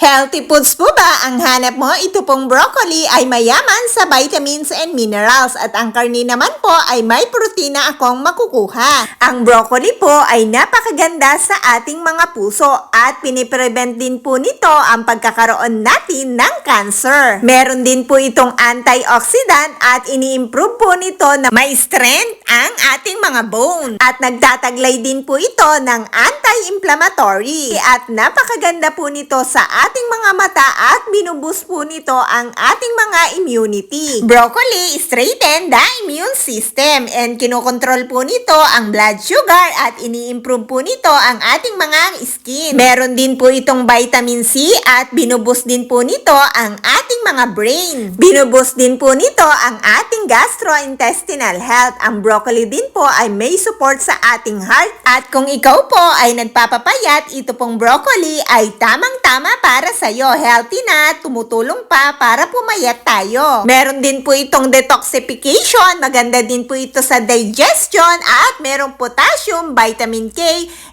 Healthy foods po ba ang hanap mo? Ito pong broccoli ay mayaman sa vitamins and minerals at ang karni naman po ay may protina akong makukuha. Ang broccoli po ay napakaganda sa ating mga puso at piniprevent din po nito ang pagkakaroon natin ng cancer. Meron din po itong antioxidant at ini-improve po nito na may strength ang ating mga bone. At nagtataglay din po ito ng anti-inflammatory at napakaganda po nito sa ating mga mata at binubus po nito ang ating mga immunity. Broccoli strengthen the immune system and kinokontrol po nito ang blood sugar at ini-improve po nito ang ating mga skin. Meron din po itong vitamin C at binubus din po nito ang ating mga brain. Binubus din po nito ang ating gastrointestinal health. Ang broccoli din po ay may support sa ating heart at kung ikaw po ay nagpapapayat, ito pong broccoli ay tamang-tama para sa'yo. Healthy na, tumutulong pa para pumayat tayo. Meron din po itong detoxification, maganda din po ito sa digestion at merong potassium, vitamin K,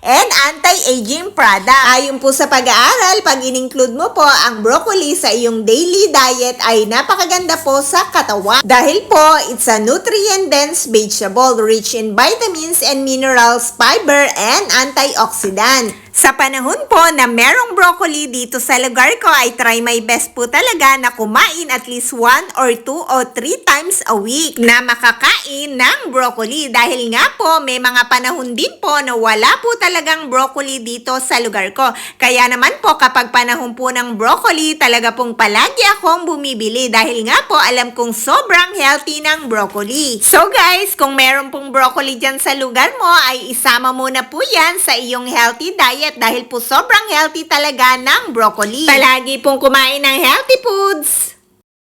and anti-aging product. Ayon po sa pag-aaral, pag in-include mo po ang broccoli sa iyong daily diet ay napakaganda po sa katawan. Dahil po, it's a nutrient-dense vegetable rich in vitamins and minerals, fiber, and antioxidant. Sa panahon po na merong broccoli dito sa lugar ko ay try my best po talaga na kumain at least 1 or 2 or 3 times a week na makakain ng broccoli. Dahil nga po may mga panahon din po na wala po talagang broccoli dito sa lugar ko. Kaya naman po kapag panahon po ng broccoli talaga pong palagi akong bumibili dahil nga po alam kong sobrang healthy ng broccoli. So guys, kung meron pong broccoli dyan sa lugar mo ay isama muna po yan sa iyong healthy diet dahil po sobrang healthy talaga ng broccoli. Palagi pong kumain ng healthy food.